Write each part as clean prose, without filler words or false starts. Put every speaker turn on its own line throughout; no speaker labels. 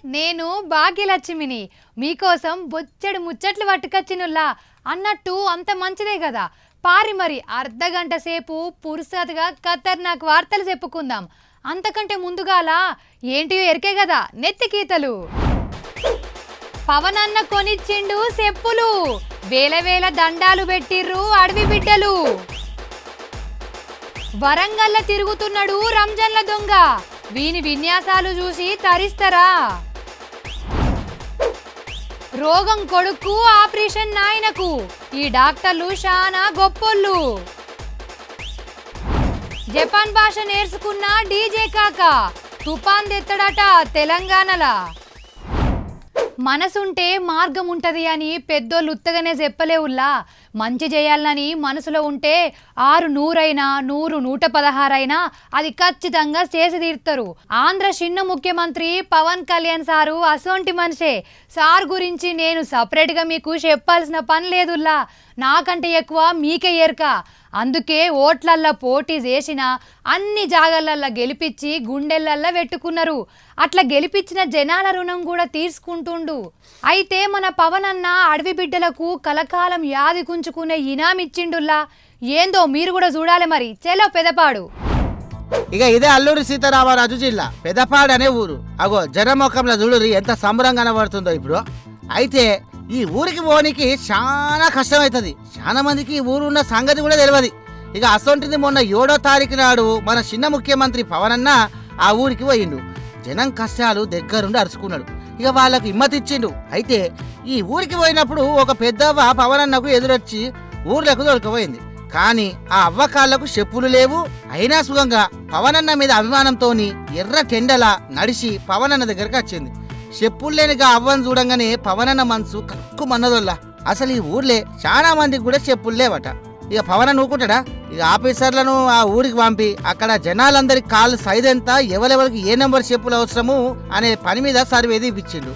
నేను భాగ్యలక్ష్మిని మీకోసం బొచ్చెడు ముచ్చట్లు పట్టుకొచ్చినుల్లా అన్నట్టు అంత మంచిదే కదా పారి మరి అర్ధగంట సేపు పురుసతగా ఖతర్నాక్ వార్తలు చెప్పుకుందాం అంతకంటే ముందుగాల ఏంటియో ఎరికే కదా నెత్తికీతలు పవన్ అన్న కొనిచ్చిండు చెప్పులు వేల వేల దండాలు పెట్టిర్రు అడవి బిడ్డలు వరంగల్ల తిరుగుతున్నాడు రంజన్ల దొంగ వీని విన్యాసాలు చూసి తరిస్తారా రోగం కొడుకు ఆపరేషన్ నాయనకు ఈ డాక్టర్లు శానా గొప్పోళ్ళు జపాన్ భాష నేర్చుకున్న డీజే కాక తుఫాన్ తెత్తడట తెలంగాణలా మనసుంటే మార్గం ఉంటది అని పెద్దోళ్ళు ఉత్తగానే చెప్పలేవుల్లా మంచి చేయాలని మనసులో ఉంటే 600 అయినా 100 116 అయినా అది ఖచ్చితంగా చేసి తీరుతారు ఆంధ్ర చిన్న ముఖ్యమంత్రి పవన్ కళ్యాణ్ సారు అసొంటి మనిషే సార్ గురించి నేను సపరేట్గా మీకు చెప్పాల్సిన పని లేదుల్లా నాకంటే ఎక్కువ మీకే ఎరక అందుకే ఓట్లల్లా పోటీ చేసిన అన్ని జాగాలల్లా గెలిపించి గుండెలల్లా పెట్టుకున్నారు అట్లా గెలిపించిన జనాల రుణం కూడా తీర్చుకుంటుండు అయితే మన పవన్ అన్న అడవి బిడ్డలకు కలకాలం యాది కుంచుకునే ఇనామిచ్చిండుల్లా ఏందో మీరు కూడా చూడాలి మరి చెలో పెదపాడు
ఇక ఇదే అల్లూరి సీతారామరాజు జిల్లా పెదపాడు అనే ఊరు అగో జనముఖంలో చూడు ఎంత సంబరంగా కనబడుతుందో ఇప్పుడు అయితే ఈ ఊరికి పోనీకి చాలా కష్టమవుతుంది చాలా మందికి ఈ ఊరు ఉన్న సంగతి కూడా తెలియదు ఇక అసొంటిది మొన్న 7వ తారీఖు నాడు మన చిన్న ముఖ్యమంత్రి పవన్ అన్న ఆ ఊరికి పోయిండు జనం కష్టాలు దగ్గరుండి అరుచుకున్నాడు ఇక వాళ్ళకు హిమ్మతిచ్చిండు అయితే ఈ ఊరికి పోయినప్పుడు ఒక పెద్దవ్వ పవన్ అన్నకు ఎదురొచ్చి ఊర్లకు దొరకపోయింది కానీ ఆ అవ్వకాళ్లకు చెప్పులు లేవు అయినా సుఖంగా పవన్ అన్న మీద అభిమానంతోని ఎర్ర టెండలా నడిచి పవన్ అన్న దగ్గరకు వచ్చింది చెప్పులు లేనిగా అవ్వని చూడంగానే పవన్ అన్న మనసు కక్కుమన్నదొల్లా అసలు ఈ ఊర్లే చాలా మందికి కూడా చెప్పులు లేవట ఇక పవన్ అన్న ఊకుంటాడా ఇక ఆఫీసర్లను ఆ ఊరికి పంపి అక్కడ జనాలందరికి కాళ్ళు సైజ్ ఎంత ఎవరెవరికి ఏ నెంబర్ చెప్పులు అవసరము అనే పని మీద సర్వే ఇప్పించిండు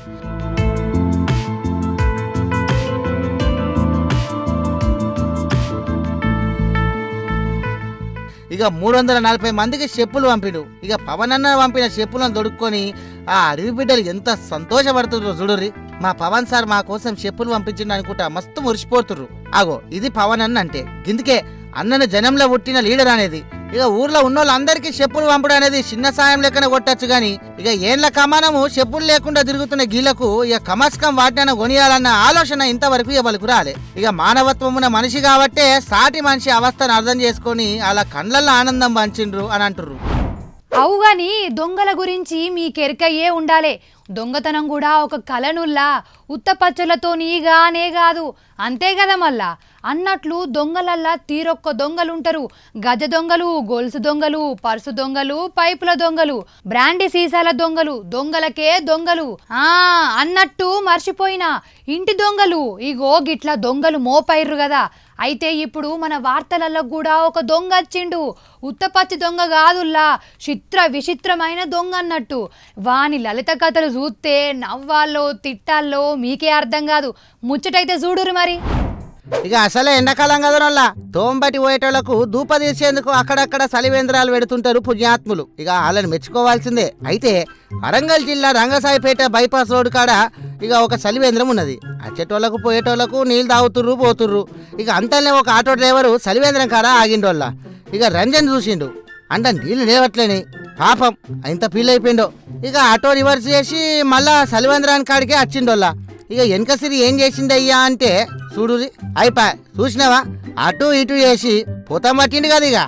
ఇక 340 మందికి చెప్పులు పంపిడు ఇక పవన్ అన్న పంపిన చెప్పులను దొడుక్కొని ఆ అడవి బిడ్డలు ఎంత సంతోషపడుతుర్రో చూడుర్రి మా పవన్ సార్ మా కోసం చెప్పులు పంపించిండు అనుకుంటా మస్తు మురిసిపోతుర్రు ఆగో ఇది పవన్ అన్న అంటే గిందుకే అన్నను జనంలో పుట్టిన లీడర్ అనేది ఇక ఊర్లో ఉన్నోళ్ళందరికీ చెప్పులు పంపడం అనేది చిన్న సాయం లెక్కన కొట్టచ్చు గాని ఇక ఏళ్ల కమానము చెప్పులు లేకుండా తిరుగుతున్న గీళ్లకు ఇక కమస్కం వాటిన కొనియాలన్న ఆలోచన ఇంతవరకు ఎవరికి రాలే ఇక మానవత్వమున్న మనిషి కాబట్టే సాటి మనిషి అవస్థను అర్థం చేసుకొని అలా కండ్లల్లో ఆనందం పంచిండ్రు అని అంటుర్రు
అవుగాని దొంగల గురించి మీకెరకయ్యే ఉండాలే దొంగతనం కూడా ఒక కళనుల్లా ఉత్తపచ్చలతోనీగానే కాదు అంతే కదా మళ్ళా అన్నట్లు దొంగలల్లా తీరొక్క దొంగలుంటారు గజ దొంగలు గొలుసు దొంగలు పర్సు దొంగలు పైపుల దొంగలు బ్రాండీ సీసాల దొంగలు దొంగలకే దొంగలు అన్నట్టు మర్చిపోయినా ఇంటి దొంగలు ఇగో గిట్లా దొంగలు మోపైర్రు కదా అయితే ఇప్పుడు మన వార్తలలో కూడా ఒక దొంగ వచ్చిండు ఉత్తపచ్చి దొంగ కాదుల్లా చిత్ర విచిత్రమైన దొంగ అన్నట్టు వాని లలిత కథలు చూస్తే నవ్వాల్లో తిట్టాల్లో మీకే అర్థం కాదు ముచ్చటైతే చూడురు మరి
ఇక అసలే ఎండాకాలం కదనల్లా తోంబటి పోయేటోళ్లకు ధూప తీసేందుకు అక్కడక్కడ సలివేంద్రాలు పెడుతుంటారు పుణ్యాత్ములు ఇక వాళ్ళని మెచ్చుకోవాల్సిందే అయితే వరంగల్ జిల్లా రంగసాయిపేట బైపాస్ రోడ్డు కాడ ఇక ఒక సలివేంద్రం ఉన్నది వచ్చేటోళ్లకు పోయేటోళ్లకు నీళ్ళు తాగుతుర్రు పోతుర్రు ఇక అంతనే ఒక ఆటో డ్రైవరు సలివేంద్రం కాడ ఆగిండోళ్ళ ఇక రంజన్ చూసిండు అంటే నీళ్ళు లేవట్లేని పాపం ఇంత ఫీల్ అయిపోయిండో ఇక ఆటో రివర్స్ చేసి మళ్ళా సలివేంద్రానికి కాడికే వచ్చిండోళ్ళ ఇక వెనకసిరి ఏం చేసిండయ్యా అంటే చూడు అయిపోయా చూసినావా అటు ఇటు చేసి పుతం పట్టిండు కదా ఇక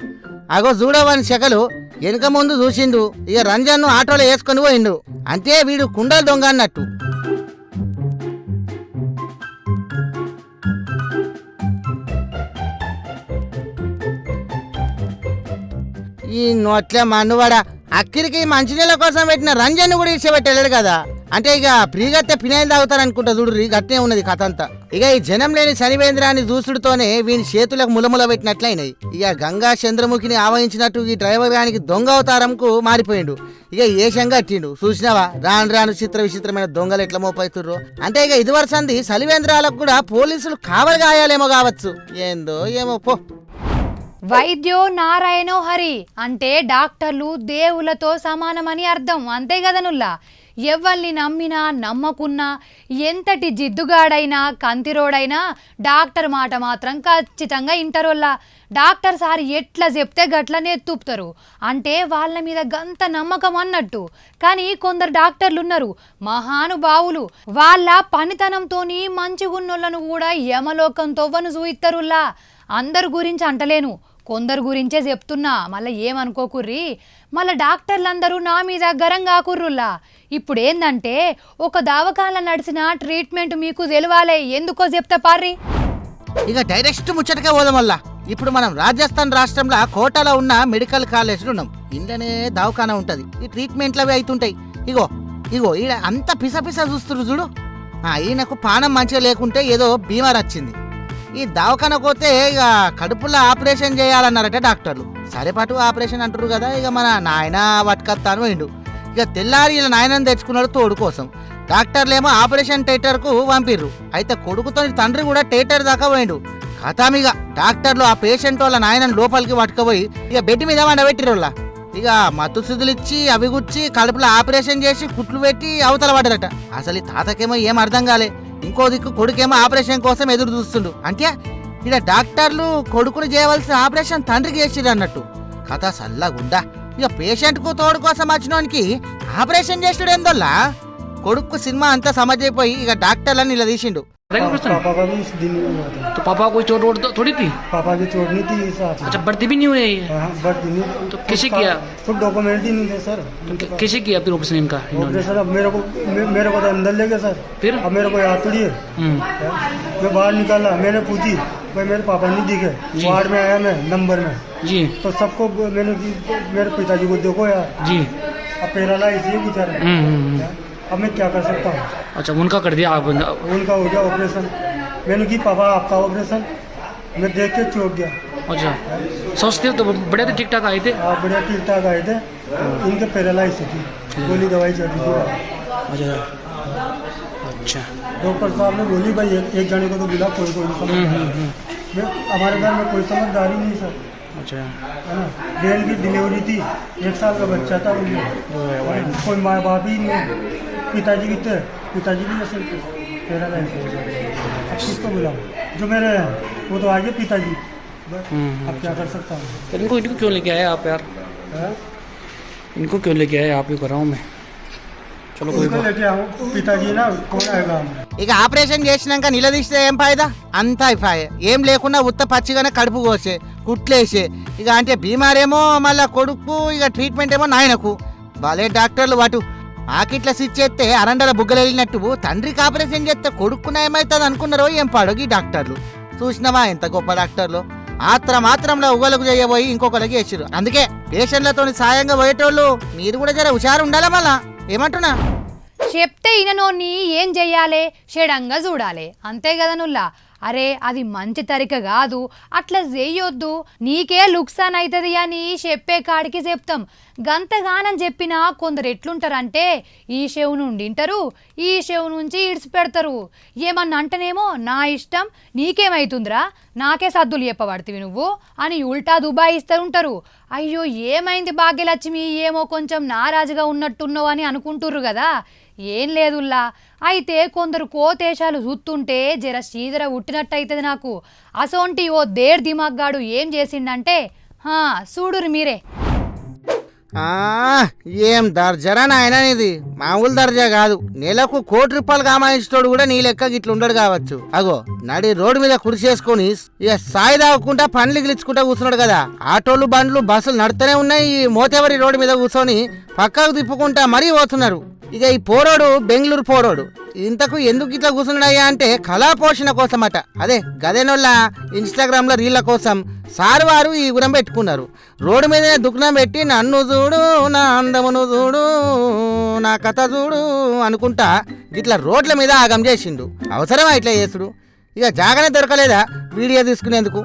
అగో చూడవని శకలు వెనక ముందు చూసిండు ఇక రంజన్ను ఆటోలో వేసుకొని పోయిండు అంటే వీడు కుండల దొంగ అన్నట్టు ఈ నోట్లే మన్నువాడా అక్కడికి మంచినీళ్ళ కోసం పెట్టిన రంజన్ కూడా ఇచ్చేపెట్టలేడు కదా అంటే ఇక ఫ్రీగత్తే పినాయిలు తాగుతారనుకుంటా చూడు గట్టే ఉన్నది కథ అంతా ఇక ఈ జనం లేని శనివేంద్రాన్ని చూసుడుతోనే వీని చేతులకు ములముల పెట్టినట్లయినాయి ఇక గంగా చంద్రముఖిని ఆవహించినట్టు ఈ డ్రైవర్ గానికి దొంగ అవతారంకు మారిపోయిండు ఇక ఏషంగా అట్టిండు చూసినావా రాను రాను చిత్ర విచిత్రమైన దొంగలు ఎట్లా మోపైతుర్రో అంటే ఇక ఇదివరసంది సలివేంద్రాలకు కూడా పోలీసులు కావలి గాయాలేమో కావచ్చు ఏందో ఏమో పో
వైద్యో నారాయణో హరి అంటే డాక్టర్లు దేవులతో సమానమని అర్థం అంతే కదా నుల్లా ఎవరిని నమ్మినా నమ్మకున్నా ఎంతటి జిద్దుగాడైనా కంతిరోడైనా డాక్టర్ మాట మాత్రం ఖచ్చితంగా ఇంటరోళ్ళ డాక్టర్ సార్ ఎట్లా చెప్తే గట్లనే ఎత్తుపుతారు అంటే వాళ్ళ మీద గంత నమ్మకం అన్నట్టు. కానీ కొందరు డాక్టర్లు ఉన్నారు మహానుభావులు, వాళ్ళ పనితనంతోని మంచిగున్నోళ్ళను కూడా యమలోకం తొవ్వను చూయిత్తరులా. అందరు గురించి అంటలేను, కొందరు గురించే చెప్తున్నా, మళ్ళీ ఏమనుకోకుర్రి. మళ్ళీ డాక్టర్లందరూ నా మీద గరం కాకుర్రుల్లా. ఇప్పుడు ఏందంటే ఒక దవాఖాన నడిచిన ట్రీట్మెంట్ మీకు తెలవాలే, ఎందుకో చెప్తా పార్రి.
ఇక డైరెక్ట్ ముచ్చటకే పోదాం వల్ల. ఇప్పుడు మనం రాజస్థాన్ రాష్ట్రంలో కోటాలో ఉన్న మెడికల్ కాలేజ్లో ఉన్నాం. ఇంట్లోనే దవాఖాన ఉంటది, ఈ ట్రీట్మెంట్లు అవి అవుతుంటాయి. ఇగో ఇగో ఈడ అంత పిసపిస చూస్తున్నారు చూడు. ఈయనకు పానం మంచిగా లేకుంటే ఏదో బీమార్ వచ్చింది. ఈ దవాఖాన పోతే ఇక కడుపులో ఆపరేషన్ చేయాలన్నారట డాక్టర్లు. సరేపాటు ఆపరేషన్ అంటారు కదా, ఇక మన నాయన పట్టుకొస్తాను పోయిండు. ఇక తెల్లారి ఇలా నాయనని తెచ్చుకున్నాడు తోడు కోసం. డాక్టర్లేమో ఆపరేషన్ థియేటర్కు పంపిర్రు. అయితే కొడుకుతో తండ్రి కూడా థియేటర్ దాకా పోయిండు. కథామిగా డాక్టర్లు ఆ పేషెంట్ వాళ్ళ నాయనని లోపలికి పట్టుకుపోయి ఇక బెడ్ మీద వండబెట్టిరోళ్ళ. ఇక మత్తు సుదులు ఇచ్చి అవి గుచ్చి కడుపులో ఆపరేషన్ చేసి కుట్లు పెట్టి అవతల పడ్డారట. అసలు ఈ తాతకేమో ఏం అర్థం కాలే. ఇంకో దిక్కు కొడుకేమో ఆపరేషన్ కోసం ఎదురు చూస్తుండు. అంటే ఇక డాక్టర్లు కొడుకుని చేయవలసిన ఆపరేషన్ తండ్రికి చేసిర్రు అన్నట్టు. కథ సల్లగుండా. ఇక పేషెంట్ కు తోడు కోసం వచ్చినోనికి ఆపరేషన్ చేసాడు ఏందోల్లా. కొడుకు సినిమా అంతా సమజైపోయి ఇక డాక్టర్లని ఇలా తీసిండు.
पापा का भी इस दिन में हुआ था।
तो पापा को चोट वोट थोड़ी थी?
पापा की चोट नहीं थी साथ।
अच्छा, बढ़ती भी नहीं हुई है ये?
हाँ, बढ़ती नहीं।
तो कैसे किया?
कुछ डॉक्यूमेंट ही नहीं थे सर।
तो कैसे किया फिर ऑपरेशन इनका?
ऑपरेशन अब मेरे को तो अंदर ले गए सर।
फिर
अब मेरे को याद थोड़ी है। मैं बाहर निकाला, मैंने पूछी भाई मेरे पापा नहीं दिखे। वार्ड में आया मैं नंबर में
जी,
तो सबको मैंने मेरे पिताजी को देखो यार
जी,
अब पैरालाइज ये बेचारा। अब मैं क्या कर सकता हूँ?
अच्छा, उनका कर दिया आप?
उनका हो गया ऑपरेशन। मैंने की पापा आपका ऑपरेशन, मैं देख के चौंक गया।
अच्छा, सोचते तो बड़े थे, ठीक ठाक आए थे?
आप बढ़िया ठीक ठाक आए थे। इनके पैरालाइज थी, गोली दवाई चल रही थी।
अच्छा अच्छा,
डॉक्टर साहब ने बोली भाई एक जने को तो मिला, कोई नहीं समझ। हमारे घर में कोई समझदारी नहीं सर।
अच्छा,
है ना, बहन की डिलीवरी थी, 1 साल का बच्चा था उनमें, कोई माँ बाप ही नहीं। पिताजी भी थे, पिताजी भी ऐसे पैरालाइज। अब किसको बुलाऊं? जो मेरे हैं वो तो आगे पिताजी। अब क्या कर सकता हूँ?
इनको इनको क्यों लेके आए आप यार? इनको क्यों लेके आए आप? ही कर रहा हूँ मैं। चलो कोई बात
लेके आऊँ पिताजी ना, कौन आएगा?
ఇక ఆపరేషన్ చేసినాక నిలదీస్తే ఏం ఫాయిదా? అంతా అయిపోయే. ఏం లేకుండా ఉత్త పచ్చిగానే కడుపు కోసే కుట్లేసే. ఇక అంటే బీమారేమో మళ్ళా కొడుకు, ఇక ట్రీట్మెంట్ ఏమో నాయనకు. భలే డాక్టర్లు వాటు ఆకిట్ల స్విచ్ చేస్తే అరండల బుగ్గలు వెళ్ళినట్టు తండ్రికి ఆపరేషన్ చేస్తే కొడుకున ఏమవుతుంది అనుకున్నారో ఏం పాడోగి డాక్టర్లు. చూసినవా ఎంత గొప్ప డాక్టర్లు. మాత్రంలో ఉగలకు చేయబోయి ఇంకొకరికి వేసిరు. అందుకే పేషెంట్లతో సాయంగా పోయేటోళ్ళు మీరు కూడా జర హుషారు ఉండాలా. మళ్ళా ఏమంటున్నా
చెప్తే ఇననోన్ని ఏం చెయ్యాలే, షెడంగా చూడాలి, అంతే కదా నుల్లా. అరే అది మంచి తరిక కాదు, అట్లా చెయ్యొద్దు, నీకే లుక్సాన్ అవుతుంది అని చెప్పే కాడికి చెప్తాం. గంతగానం చెప్పినా కొందరు ఎట్లుంటారంటే ఈ షెవ్ నుండి వింటారు, ఈ షెవ్ నుంచి ఇడిచిపెడతారు. ఏమన్నా అంటేనేమో నా ఇష్టం, నీకేమైతుందిరా, నాకే సద్దులు చెప్పబడుతుంది నువ్వు అని ఉల్టా దుబాయిస్తూ ఉంటారు. అయ్యో ఏమైంది భాగ్యలక్ష్మి, ఏమో కొంచెం నారాజుగా ఉన్నట్టున్నావు అని అనుకుంటుర్రు కదా. ఏం లేదుల్లా, అయితే కొందరు కోతేశాలు చూస్తుంటే జర శ్రీధర ఉట్టినట్టయితుంది నాకు. అసోంటి ఓ దేర్ దిమాగ్గాడు ఏం చేసిండంటే చూడురు మీరే.
ఏం దర్జరా నాయన, ఇది మామూలు దర్జా కాదు. నెలకు ₹1,00,00,000 కామాయించోడు కూడా నీ లెక్క గిట్ల ఉండడు కావచ్చు. అగో నడి రోడ్డు మీద కుడిచేసుకొని ఇక సాయి తాగకుండా పండ్లు గిలిచుకుంటా కూర్చున్నాడు కదా. ఆటోలు బండ్లు బస్సులు నడుతూనే ఉన్నాయి. ఈ మోతేవరి రోడ్డు మీద కూర్చొని పక్కకు తిప్పుకుంటా మరీ పోతున్నారు. ఇక ఈ పోరోడు బెంగళూరు పోరోడు ఇంతకు ఎందుకు ఇట్లా కూర్చున్నాడయ్యా అంటే కళా పోషణ కోసమట. అదే గదేనోళ్ళ ఇన్స్టాగ్రామ్ లో రీళ్ల కోసం సారు వారు ఈ గురం పెట్టుకున్నారు. రోడ్డు మీద దుఃఖం పెట్టి నన్ను చూడు, నా అందమును చూడు, నా కథ చూడు అనుకుంటా ఇట్లా రోడ్ల మీద ఆగం చేసిండు. అవసరమా ఇట్లా చేసుడు? ఇక జాగానే దొరకలేదా వీడియో తీసుకునేందుకు?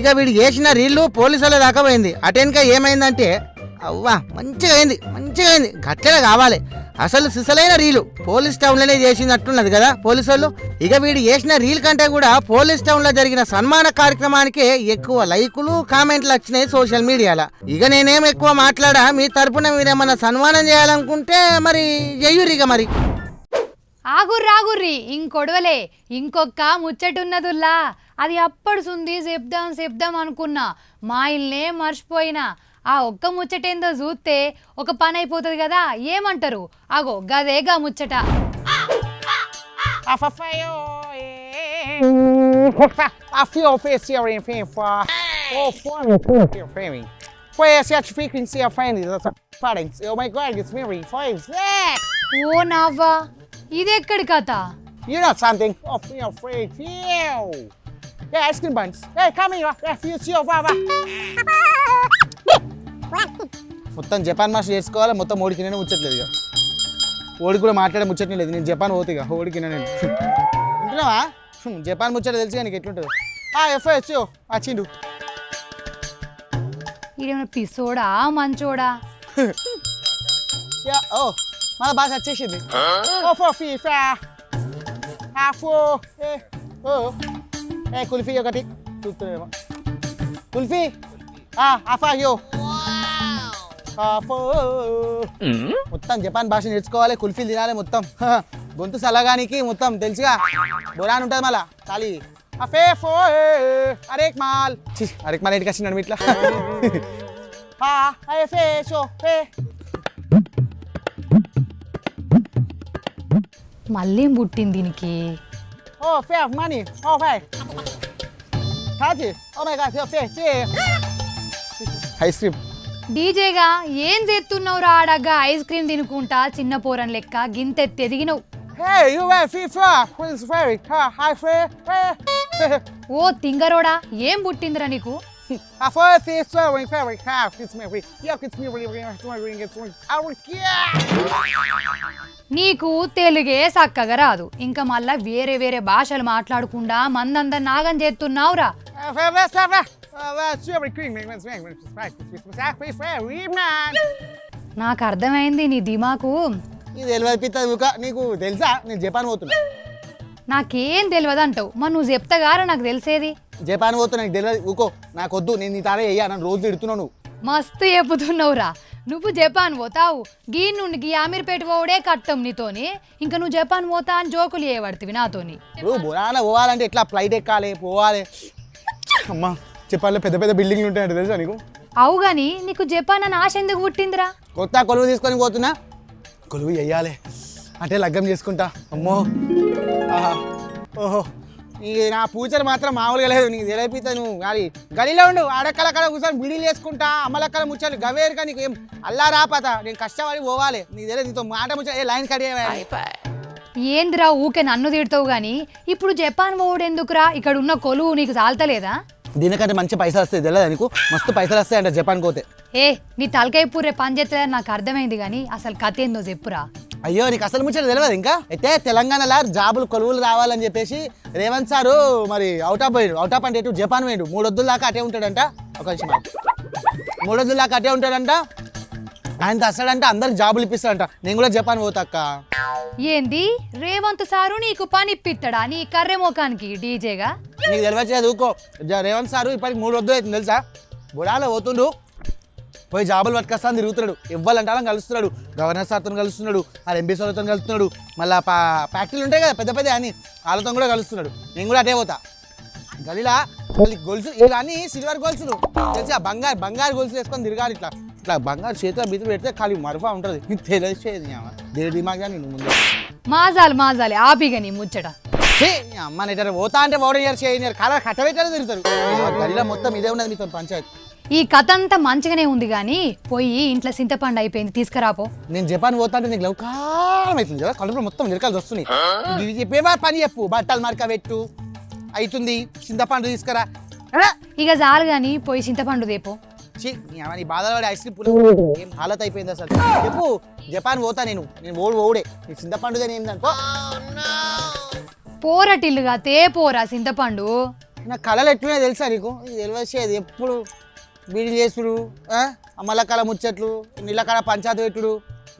ఇక వీడు చేసిన రీళ్లు పోలీసుల దాకా పోయింది. అటెన్క ఏమైందంటే అవ్వా మంచిగా అయింది గట్లనే కావాలి. అసలు సిసలైన రీలు పోలీస్ టౌన్ లోనే చేసినట్టున్నది కదా పోలీసు వాళ్ళు. ఇక వీడు చేసిన రీల్ కంటే కూడా పోలీస్ టౌన్ లో జరిగిన సన్మాన కార్యక్రమానికి ఎక్కువ లైకులు కామెంట్లు వచ్చినాయి సోషల్ మీడియాలో. ఇక నేనేం ఎక్కువ మాట్లాడా, మీ తరపున మీరేమన్నా సన్మానం చేయాలనుకుంటే మరి చెయ్యురిగా మరి.
ఆగుర్రి ఇంకొడవలే ఇంకొక ముచ్చటున్నదుల్లా. అది అప్పుడు సుంది చెప్దాం అనుకున్నా, మా ఇల్నే మర్చిపోయినా. ఆ ఒక్క ముచ్చటేందో చూస్తే ఒక పని అయిపోతుంది కదా. ఏమంటారు? అగో గదేగా ముచ్చట. ఓ నవ్వా, ఇదెక్కడి కథ?
You know something? Oh, feel free, feel. Yeah, ice cream buns. Hey, come here. Yeah, feel your baba. మొత్తం జపాన్ మాస్టర్ చేసుకోవాలి. మొత్తం ఓడికి నేను ముచ్చట్లేదు ఇక. ఓడికి కూడా మాట్లాడే ముచ్చట్నే లేదు. నేను జపాన్ పోతే ఇక ఓడికి నేను వింటున్నావా? జపాన్ ముచ్చట తెలిసి నీకు ఎట్లుంటుంది? ఎఫ్ఐఎస్ వచ్చిండు.
ఇదేమన్నా పిసోడా మంచోడా?
యా ఓ మన బాగా వచ్చేసింది. ఓ ఫో ఫీఫా హాఫో ఏ ఓ ఏ కుల్ఫీ ఒకటి చూస్తున్నామా కుల్ఫీ అఫాయో మొత్తం జపాన్ భాష నేర్చుకోవాలి. కుల్ఫీలు తినాలి మొత్తం. గొంతు సలగానికి మొత్తం తెలుసుగా. బొరాన్ ఉంటుంది మళ్ళా ఖాళీ అఫే ఫో అరేక్ మాల్ ఇంటికి వచ్చినాడు ఇట్లా.
మళ్ళీ పుట్టింది దీనికి.
Oh, fair money. Oh, hey. Kaji. Oh my God, you're fair. Ice cream.
డీజేగా ఏం చేస్తున్నావురా ఆడగా? ఐస్ క్రీమ్ తినుకుంటా చిన్న పోరన్ లెక్క గింతెత్తి ఎదిగినవు.
Hey, you wear FIFA. Who's very? Hi, fair.
ఓ తింగరోడా, ఏం పుట్టిందిరా నీకు?
I thought this very very half. It's me. Yeah, it's me really. I will
నీకు తెలుగే చక్కగా రాదు, ఇంకా మళ్ళా వేరే భాషలు మాట్లాడకుండా మందందరు నాగం చేస్తున్నావురా. నాకు అర్థమైంది నీ దిమాకు.
ఇది తెలియదు పిత్త నీకు తెలుసా? నేను జపాన్ పోతున్నా.
నాకేం తెలియదు అంటావు, మరి నువ్వు చెప్తాగారా నాకు తెలిసేది.
జపాన్ పోతున్నా నీకు తెలియదు ఊకో. నాకు వద్దు, నేను నీ తానే అయ్యా. నన్ను రోజు తిడుతున్నావు నువ్వు.
మస్తు చెప్పుతున్నావురా. నువ్వు జపాన్ పోతావు, గీ నుండి అమీర్పేట పోవడే కట్టం నీతోని. ఇంకా నువ్వు జపాన్ పోతా అని జోకులు చేయబడుతుంది నాతోని.
నువ్వు బొరాన పోవాలంటే ఎట్లా ఫ్లైట్ ఎక్కాలి పోవాలి. అమ్మా జపాన్లో పెద్ద పెద్ద బిల్డింగ్లు ఉంటాయంట తెలుసా నీకు?
అవు గాని నీకు జపాన్ అని ఆశ ఎందుకు పుట్టిందిరా?
కొత్త కొలువు తీసుకొని పోతున్నా. కొలువు వెయ్యాలి అంటే లగ్గం చేసుకుంటా. అమ్మో ఆహా ఓహో నీకు నా పూచర్ మాత్రం మామూలుగా లేదు. నీకు తెలిపితే నువ్వు అది గలీలో ఉండు. ఆడక్కలక్కడ కూర్చొని బిడీలు వేసుకుంటా అమ్మలక్కల ముచ్చాలి గవేరుగా. నీకు ఏం అల్లా రాపత. నేను కష్టపడి పోవాలి. నీకు తెలియదు నీతో మాట ముచ్చ లైన్ కడియే.
ఏందిరా ఊకే నన్ను తిడతావు గాని, ఇప్పుడు జపాన్ పోవుడు ఎందుకురా? ఇక్కడ ఉన్న కొలువు నీకు చాలతలేదా?
దీనికంటే మంచి పైసలు వస్తాయి తెలియదు నీకు? మస్తు పైసలు వస్తాయి అంట జపాన్ పోతే.
ఏ నీ తలకాయ పూరే పని చేస్తుందని నాకు అర్థమైంది కానీ అసలు కథ ఏందో చెప్పురా.
అయ్యో నీకు అసలు ముచ్చట తెలియదు ఇంకా? అయితే తెలంగాణలో జాబులు కొలువులు రావాలని చెప్పేసి రేవంత్ సారు మరి అవుట్ ఆఫ్ అంటే ఎటు జపాన్ పోయిండు. 3 వద్దుల దాకా అటే ఉంటాడంట. ఒక నిమిషం 3 వద్దుల దాకా అటే ఉంటాడంట. ఆయన వస్తాడంట, అందరికి జాబులు ఇప్పిస్తాడంట. నేను కూడా జపాన్ పోతాక్క.
ఏంది రేవంత్ సారు నీకు పని ఇప్పిస్తాడా నీ కర్రె మోకానికి డీజేగా?
నీకు తెలియదు చదువుకో. రేవంత్ సారు ఇప్పటికి 3 వద్దులు అవుతుంది తెలుసా? బుడాలో పోతుండు, పోయి జాబులు పట్టుకొస్తా తిరుగుతున్నాడు. ఇవ్వాలంటే అలా కలుస్తున్నాడు. గవర్నర్ సార్తో కలుస్తున్నాడు, ఆ ఎంపీ సార్తో కలుస్తున్నాడు. మళ్ళీ ఫ్యాక్టరీలు ఉంటాయి కదా పెద్ద పెద్ద అని, వాళ్ళతో కూడా కలుస్తున్నాడు. నేను కూడా అటే పోతా. గలీలా గొలుసు ఇవన్నీ సిల్వర్ గొలుసులు తెలిసి బంగారు గొలుసు వేసుకొని తిరగాలి. ఇట్లా బంగారు చేతిలో బితులు పెడితే ఖాళీ మరుఫా ఉంటుంది. తెలిసేది దేని దిమాగా నేను ముందు
మాజాలి ఆపిగా నీ ముచ్చట.
అమ్మ నెట్టారు పోతా అంటే ఓడ ఇయర్ చేయనియర్ కలర్ కట్టబెట్టారు తిరుగుతారు. గలీలా మొత్తం ఇదే ఉన్నది మీతో పంచాయతీ.
ఈ కథ అంతా మంచిగానే ఉంది కానీ పోయి ఇంట్లో చింతపండు అయిపోయింది తీసుకురాపో.
నేను జపాన్ పోతా అంటే నీకు లవకాలం అవుతుంది కదా, కడుపులో మొత్తం నిరకాలు వస్తున్నాయి. చెప్పేవా పని చెప్పు. బట్టలు మరక పెట్టు అవుతుంది, చింతపండు తీసుకురా.
ఇక చాలు కానీ పోయి చింతపండు దేపో.
నీ బాధలు పడి ఐస్ క్రీమ్ ఏం హాలత్ అయిపోయింది అసలు. చెప్పు జపాన్ పోతా నేను ఓడే. నీ చింతపండుదే ఏందనుకో.
పోరటిల్లుగా పోరా చింతపండు.
నా కళలు ఎట్లున్నాయో తెలుసా నీకు? తెలిసేది ఎప్పుడు బీడీలు చేసుడు, అమ్మల కాల ముచ్చట్లు, నీళ్ళ కాడ పంచాయతీ పెట్టుడు,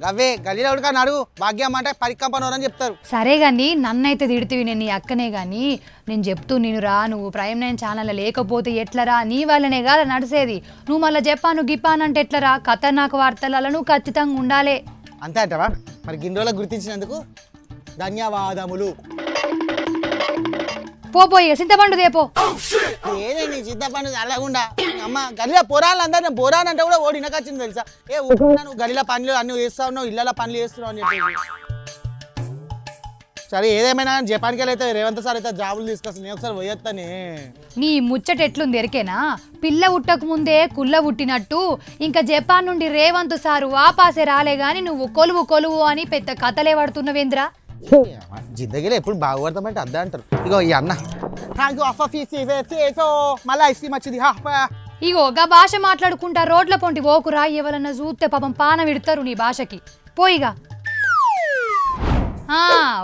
గవ్వే గలీలో ఉడక నడువు భాగ్యం అంటే పరికంపనవరని చెప్తారు.
సరే కానీ నన్నైతే తిడితివి, నేను నీ అక్కనే కానీ నేను చెప్తూ నేను రా, నువ్వు ప్రైమ్ 9 ఛానల్లో లేకపోతే ఎట్లరా, నీ వల్లనే కాదు నడిసేది. నువ్వు మళ్ళీ చెప్పాను గిప్పానంటే ఎట్లరా, ఖతర్నాక్ వార్తలలో నువ్వు ఖచ్చితంగా ఉండాలి.
అంతే అంటావా? మరి గిన్ని రోజులకు గుర్తించినందుకు ధన్యవాదములు.
పోయి చింతపండు దేపో.
ఏదే నీ చింతపండు అలాగుండా అమ్మ గల్లీలో పొరాలు అందరూ పొరాలు అంటే కూడా ఓడి వచ్చింది తెలుసా? నువ్వు గల్లీలో పనులు అన్ని చేస్తావు, నువ్వు ఇళ్ళ పనులు చేస్తున్నావు అని చెప్పేసి. సరే ఏదేమైనా జపాన్కి అయితే రేవంత్ సార్ అయితే జాబులు తీసుకొస్తాను, నేను ఒకసారి పోయేస్తానే.
నీ ముచ్చట ఎట్లుంది ఎరికేనా? పిల్ల ఉట్టక ముందే కుల్ల ఉట్టినట్టు ఇంకా జపాన్ నుండి రేవంత్ సారు వాపాసే రాలే గాని నువ్వు కొలువు అని పెద్ద కథలే పడుతున్నవేంద్రా.
జిందగీలో ఎప్పుడు బాగుపడతామంటే అద్దా అంటారు. ఇగో ఈ అన్న మళ్ళీ ఐస్ క్రీమ్ వచ్చింది.
ఇగో గా భాష మాట్లాడుకుంటా రోడ్ల పొంటి ఓకురా, ఎవరన్నా చూస్తే పాపం పానం విడతారు నీ భాషకి. పోయిగా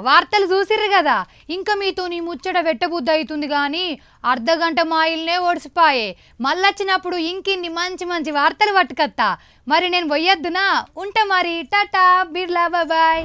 వార్తలు చూసిర్రు కదా, ఇంకా మీతో నీ ముచ్చట వెట్టబుద్ధి అవుతుంది కానీ అర్ధగంట మాయిల్నే ఓడిసిపాయే. మళ్ళొచ్చినప్పుడు ఇంకిన్ని మంచి మంచి వార్తలు పట్టుకత్తా. మరి నేను పోయొద్దునా? ఉంటా మరి, టాటా బిర్లా, బాయ్.